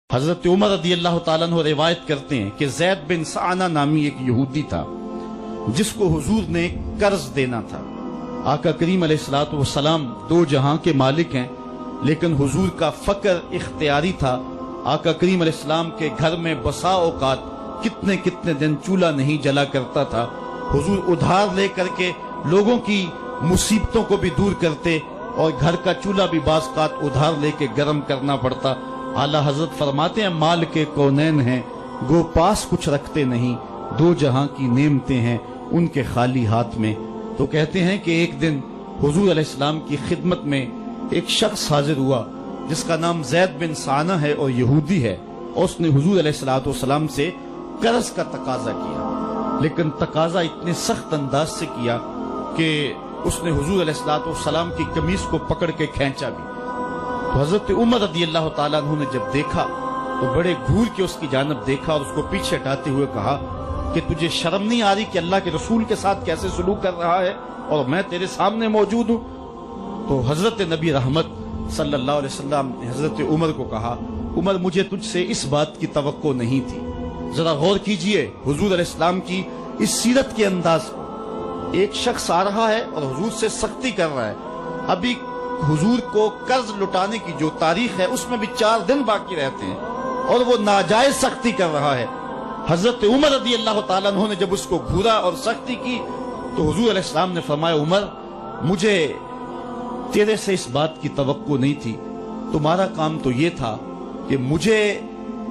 حضرت عمر رضی اللہ تعالیٰ عنہ روایت کرتے ہیں کہ زید بن سعنہ نامی ایک یہودی تھا جس کو حضور نے قرض دینا تھا۔ آقا کریم علیہ الصلوۃ والسلام دو جہاں کے مالک ہیں، لیکن حضور کا فقر اختیاری تھا۔ آقا کریم علیہ السلام کے گھر میں بسا اوقات کتنے دن چولہا نہیں جلا کرتا تھا۔ حضور ادھار لے کر کے لوگوں کی مصیبتوں کو بھی دور کرتے اور گھر کا چولہا بھی بعض اوقات ادھار لے کے گرم کرنا پڑتا۔ اعلیٰ حضرت فرماتے ہیں مال کے کونین ہیں گو پاس کچھ رکھتے نہیں، دو جہاں کی نعمتیں ہیں ان کے خالی ہاتھ میں۔ تو کہتے ہیں کہ ایک دن حضور علیہ السلام کی خدمت میں ایک شخص حاضر ہوا جس کا نام زید بن سعنہ ہے اور یہودی ہے، اور اس نے حضور علیہ السلام سے قرض کا تقاضا کیا، لیکن تقاضا اتنے سخت انداز سے کیا کہ اس نے حضور علیہ السلام کی قمیص کو پکڑ کے کھینچا بھی۔ تو حضرت عمر رضی اللہ تعالیٰ عنہ نے جب دیکھا تو بڑے گھور کے اس کی جانب دیکھا اور اس کو پیچھے ہٹاتے ہوئے کہا کہ تجھے شرم نہیں آ رہی کہ اللہ کے رسول کے ساتھ کیسے سلوک کر رہا ہے اور میں تیرے سامنے موجود ہوں؟ تو حضرت نبی رحمت صلی اللہ علیہ وسلم نے حضرت عمر کو کہا عمر مجھے تجھ سے اس بات کی توقع نہیں تھی۔ ذرا غور کیجئے حضور علیہ السلام کی اس سیرت کے انداز کو۔ ایک شخص آ رہا ہے اور حضور سے سختی کر رہا ہے، ابھی حضور کو قرض لٹانے کی جو تاریخ ہے اس میں بھی 4 دن باقی رہتے ہیں اور وہ ناجائز سختی کر رہا ہے۔ حضرت عمر رضی اللہ تعالیٰ عنہ نے جب اس کو گھورا اور سختی کی تو حضور علیہ السلام نے فرمایا عمر مجھے تیرے سے اس بات کی توقع نہیں تھی، تمہارا کام تو یہ تھا کہ مجھے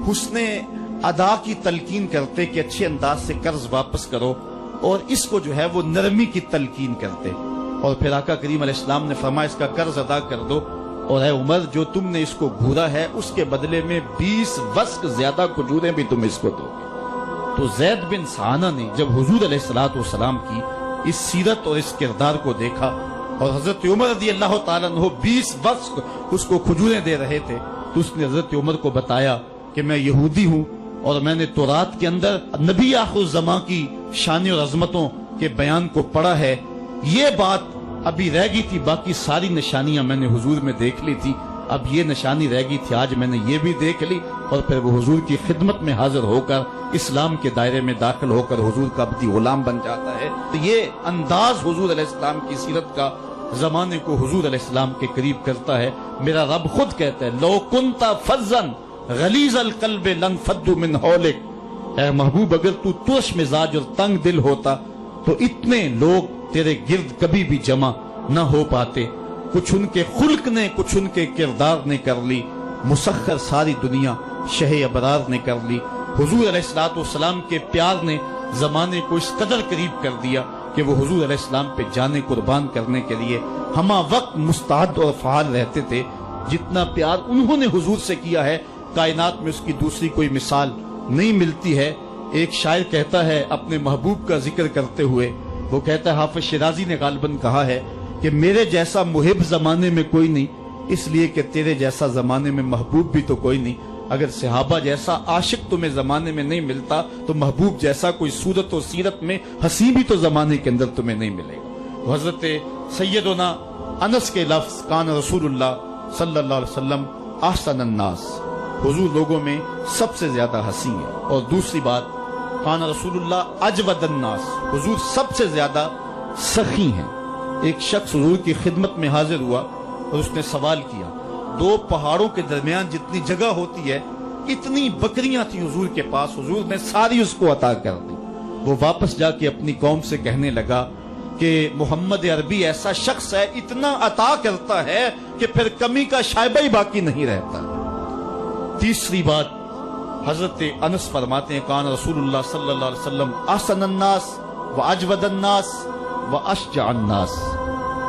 حسن ادا کی تلقین کرتے کہ اچھے انداز سے قرض واپس کرو، اور اس کو جو ہے وہ نرمی کی تلقین کرتے، اور پھر آقا کریم علیہ السلام نے فرمایا اس کا قرض ادا کر دو، اور اے عمر جو تم نے اس کو گھورا ہے اس کے بدلے میں 20 وسق زیادہ کھجوریں بھی تم اس کو دو گے۔ تو زید بن سعنہ نے جب حضور علیہ السلام کی اس سیرت اور اس کردار کو دیکھا اور حضرت عمر رضی اللہ تعالیٰ عنہ 20 وسق اس کو کھجوریں دے رہے تھے، تو اس نے حضرت عمر کو بتایا کہ میں یہودی ہوں اور میں نے تورات کے اندر نبی آخر الزماں کی شان اور عظمتوں کے بیان کو پڑھا ہے، یہ بات ابھی رہ گئی تھی، باقی ساری نشانیاں میں نے حضور میں دیکھ لی تھی، اب یہ نشانی رہ گئی تھی، آج میں نے یہ بھی دیکھ لی۔ اور پھر وہ حضور کی خدمت میں حاضر ہو کر اسلام کے دائرے میں داخل ہو کر حضور کا عبدی غلام بن جاتا ہے۔ تو یہ انداز حضور علیہ السلام کی سیرت کا زمانے کو حضور علیہ السلام کے قریب کرتا ہے۔ میرا رب خود کہتا ہے لو کنت فظا غلیظ القلب لانفضوا من حولک، اے محبوب اگر تو ترش مزاج اور تنگ دل ہوتا تو اتنے لوگ تیرے گرد کبھی بھی جمع نہ ہو پاتے۔ کچھ ان کے خلق نے کچھ ان کے کردار نے کر لی، مسخر ساری دنیا شہ ابرار نے کر لی۔ حضور علیہ السلام کے پیار نے زمانے کو اس قدر قریب کر دیا کہ وہ حضور علیہ السلام پہ جانیں قربان کرنے کے لیے ہمہ وقت مستعد اور فعال رہتے تھے۔ جتنا پیار انہوں نے حضور سے کیا ہے کائنات میں اس کی دوسری کوئی مثال نہیں ملتی ہے۔ ایک شاعر کہتا ہے اپنے محبوب کا ذکر کرتے ہوئے، وہ کہتا ہے حافظ شیرازی نے غالباً کہا ہے کہ میرے جیسا محب زمانے میں کوئی نہیں، اس لیے کہ تیرے جیسا زمانے میں محبوب بھی تو کوئی نہیں۔ اگر صحابہ جیسا عاشق تمہیں زمانے میں نہیں ملتا تو محبوب جیسا کوئی صورت و سیرت میں حسین بھی تو زمانے کے اندر تمہیں نہیں ملے گا۔ حضرت سیدنا انس کے لفظ کان رسول اللہ صلی اللہ علیہ وسلم احسن الناس، حضور لوگوں میں سب سے زیادہ حسین ہے۔ اور دوسری بات کان رسول اللہ اجود الناس، حضور سب سے زیادہ سخی ہیں۔ ایک شخص حضور کی خدمت میں حاضر ہوا اور اس نے سوال کیا، 2 پہاڑوں کے درمیان جتنی جگہ ہوتی ہے اتنی بکریاں تھیں حضور کے پاس، حضور نے ساری اس کو عطا کر دی۔ وہ واپس جا کے اپنی قوم سے کہنے لگا کہ محمد عربی ایسا شخص ہے اتنا عطا کرتا ہے کہ پھر کمی کا شائبہ ہی باقی نہیں رہتا۔ تیسری بات حضرت انس فرماتے ہیں کان رسول اللہ صلی اللہ علیہ وسلم احسن الناس واجود الناس واشجع الناس،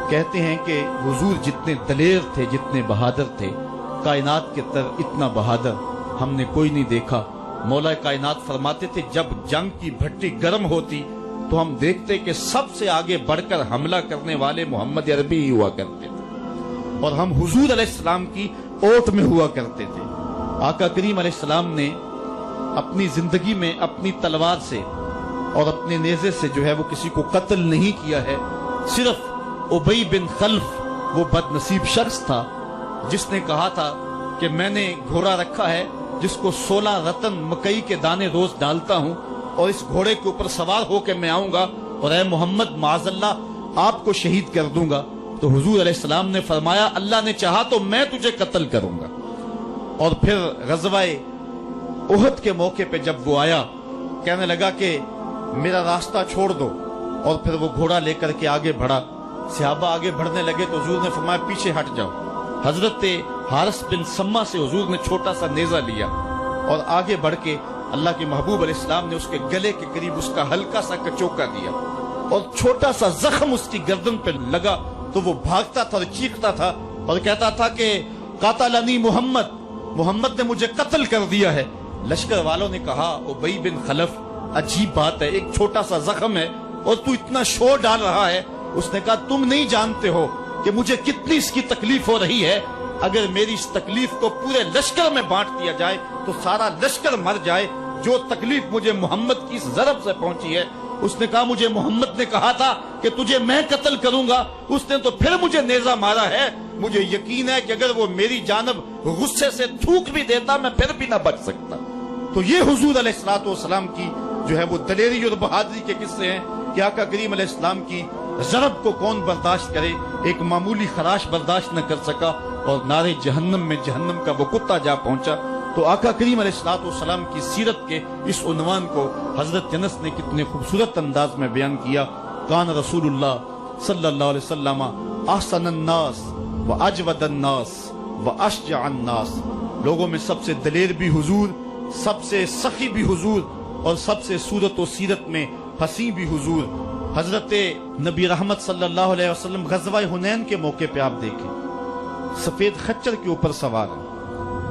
کہتے ہیں کہ حضور جتنے دلیر تھے جتنے بہادر تھے، کائنات کے تر اتنا بہادر ہم نے کوئی نہیں دیکھا۔ مولا کائنات فرماتے تھے جب جنگ کی بھٹی گرم ہوتی تو ہم دیکھتے کہ سب سے آگے بڑھ کر حملہ کرنے والے محمد عربی ہی ہوا کرتے تھے اور ہم حضور علیہ السلام کی اوٹ میں ہوا کرتے تھے۔ آقا کریم علیہ السلام نے اپنی زندگی میں اپنی تلوار سے اور اپنے نیزے سے جو ہے وہ کسی کو قتل نہیں کیا ہے، صرف ابی بن خلف وہ بد نصیب شخص تھا جس نے کہا تھا کہ میں نے گھوڑا رکھا ہے جس کو 16 رتن مکئی کے دانے روز ڈالتا ہوں اور اس گھوڑے کے اوپر سوار ہو کے میں آؤں گا اور اے محمد معاذ اللہ آپ کو شہید کر دوں گا، تو حضور علیہ السلام نے فرمایا اللہ نے چاہا تو میں تجھے قتل کروں گا۔ اور پھر غزوہ احد کے موقع پہ جب وہ آیا، کہنے لگا کہ میرا راستہ چھوڑ دو، اور پھر وہ گھوڑا لے کر کے آگے بڑھا۔ صحابہ آگے بڑھنے لگے تو حضور نے فرمایا پیچھے ہٹ جاؤ۔ حضرت حارث بن سما سے حضور نے چھوٹا سا نیزہ لیا اور آگے بڑھ کے اللہ کے محبوب علیہ السلام نے اس کے گلے کے قریب اس کا ہلکا سا کچوکا دیا اور چھوٹا سا زخم اس کی گردن پہ لگا تو وہ بھاگتا تھا اور چیختا تھا اور کہتا تھا کہ قاتلنی محمد نے مجھے قتل کر دیا ہے۔ لشکر والوں نے کہا ابی بن خلف عجیب بات ہے، ایک چھوٹا سا زخم ہے اور تو اتنا شور ڈال رہا ہے۔ اس نے کہا تم نہیں جانتے ہو کہ مجھے کتنی اس کی تکلیف ہو رہی ہے، اگر میری اس تکلیف کو پورے لشکر میں بانٹ دیا جائے تو سارا لشکر مر جائے، جو تکلیف مجھے محمد کی اس ضرب سے پہنچی ہے۔ اس نے کہا مجھے محمد نے کہا تھا کہ تجھے میں قتل کروں گا، اس نے تو پھر مجھے نیزہ مارا ہے، مجھے یقین ہے کہ اگر وہ میری جانب غصے سے تھوک بھی دیتا میں پھر بھی نہ بچ سکتا۔ تو یہ حضور علیہ الصلوۃ والسلام کی جو ہے وہ دلیری اور بہادری کے قصے ہیں کہ آقا کریم علیہ السلام کی ضرب کو کون برداشت کرے، ایک معمولی خراش برداشت نہ کر سکا اور نارے جہنم میں جہنم کا وہ کتا جا پہنچا۔ تو آقا کریم علیہ الصلوۃ والسلام کی سیرت کے اس عنوان کو حضرت انس نے کتنے خوبصورت انداز میں بیان کیا۔ کان رسول اللہ صلی اللہ علیہ وسلم احسن الناس واجود الناس واشجع الناس، لوگوں میں سب سے دلیر بھی حضور، سب سے سخی بھی حضور، اور سب سے صورت و سیرت میں حسین بھی حضور۔ حضرت نبی رحمت صلی اللہ علیہ وسلم غزوہ حنین کے موقع پہ آپ دیکھیں سفید خچر کے اوپر سوار ہیں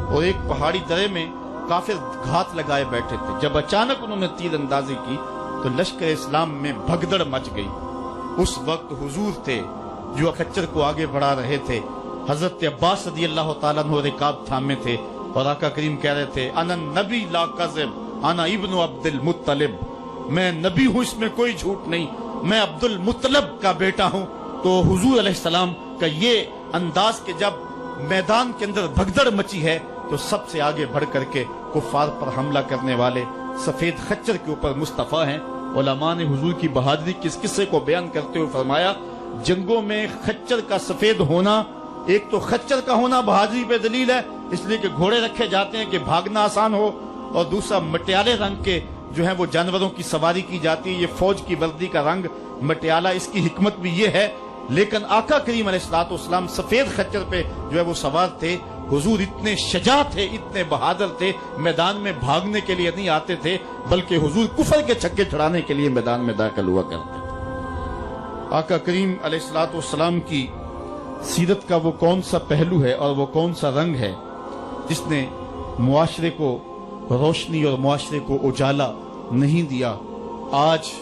اور ایک پہاڑی درے میں کافر گھات لگائے بیٹھے تھے۔ جب اچانک انہوں نے تیر اندازی کی تو لشکر اسلام میں بھگدڑ مچ گئی۔ اس وقت حضور تھے جو خچر کو آگے بڑھا رہے تھے، حضرت عباس رضی اللہ تعالیٰ عنہ رکاب تھامے تھے اور آقا کریم کہہ رہے تھے انا نبی لا کذب انا ابن عبد المطلب، میں نبی ہوں اس میں کوئی جھوٹ نہیں، میں عبد المطلب کا بیٹا ہوں۔ تو حضور علیہ السلام کا یہ انداز کہ جب میدان کے اندر بھگدڑ مچی ہے تو سب سے آگے بڑھ کر کے کفار پر حملہ کرنے والے سفید خچر کے اوپر مصطفیٰ ہیں۔ علماء نے حضور کی بہادری کے اس قصے کو بیان کرتے ہوئے فرمایا جنگوں میں خچر کا سفید ہونا، ایک تو خچر کا ہونا بہادری پہ دلیل ہے اس لیے کہ گھوڑے رکھے جاتے ہیں کہ بھاگنا آسان ہو، اور دوسرا مٹیالے رنگ کے جو ہیں وہ جانوروں کی سواری کی جاتی ہے، یہ فوج کی وردی کا رنگ مٹیالہ، اس کی حکمت بھی یہ ہے۔ لیکن آقا کریم علیہ الصلوۃ والسلام سفید خچر پہ جو ہے وہ سوار تھے۔ حضور اتنے شجاع تھے، اتنے بہادر تھے، میدان میں بھاگنے کے لیے نہیں آتے تھے بلکہ حضور کفر کے چھکے چھڑانے کے لیے میدان میں داخل ہوا کرتے تھے۔ آقا کریم علیہ الصلوۃ والسلام کی سیرت کا وہ کون سا پہلو ہے اور وہ کون سا رنگ ہے جس نے معاشرے کو روشنی اور معاشرے کو اجالا نہیں دیا؟ آج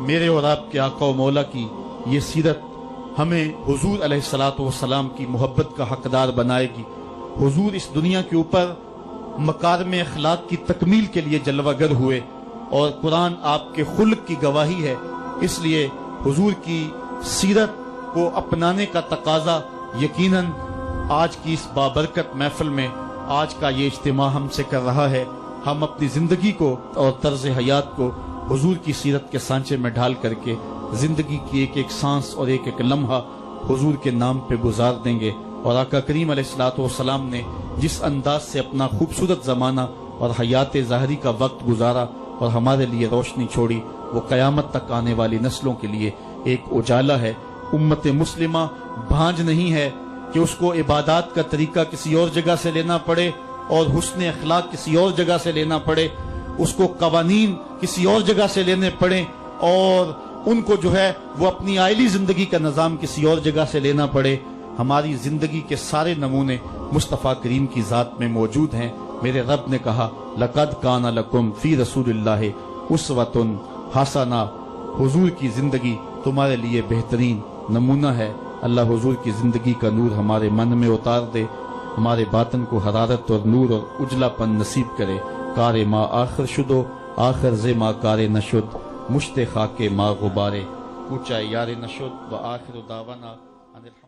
میرے اور آپ کے آقا و مولا کی یہ سیرت ہمیں حضور علیہ الصلوۃ والسلام کی محبت کا حقدار بنائے گی۔ حضور اس دنیا کے اوپر مکارم اخلاق کی تکمیل کے لیے جلوہ گر ہوئے اور قرآن آپ کے خلق کی گواہی ہے، اس لیے حضور کی سیرت کو اپنانے کا تقاضا یقیناً آج کی اس بابرکت محفل میں آج کا یہ اجتماع ہم سے کر رہا ہے۔ ہم اپنی زندگی کو اور طرز حیات کو حضور کی سیرت کے سانچے میں ڈھال کر کے زندگی کی ایک ایک سانس اور ایک ایک لمحہ حضور کے نام پہ گزار دیں گے۔ اور آقا کریم علیہ الصلوۃ والسلام نے جس انداز سے اپنا خوبصورت زمانہ اور حیات ظاہری کا وقت گزارا اور ہمارے لیے روشنی چھوڑی، وہ قیامت تک آنے والی نسلوں کے لیے ایک اجالا ہے۔ امت مسلمہ بھانج نہیں ہے کہ اس کو عبادات کا طریقہ کسی اور جگہ سے لینا پڑے اور حسن اخلاق کسی اور جگہ سے لینا پڑے، اس کو قوانین کسی اور جگہ سے لینے پڑے اور ان کو جو ہے وہ اپنی عائلی زندگی کا نظام کسی اور جگہ سے لینا پڑے۔ ہماری زندگی کے سارے نمونے مصطفیٰ کریم کی ذات میں موجود ہیں۔ میرے رب نے کہا لَقَدْ كَانَ لَكُمْ فِي رَسُولِ اللَّهِ أُسْوَةٌ حَسَنَةٌ، حضور کی زندگی تمہارے لیے بہترین نمونہ ہے۔ اللہ حضور کی زندگی کا نور ہمارے من میں اتار دے، ہمارے باطن کو حرارت اور نور اور اجلا پن نصیب کرے۔ کار ما آخر شدو آخر ز ما کار نشد، مشت خاک ما غبارے، کوچہ یار نشد و آخر دعوانا ان الحمد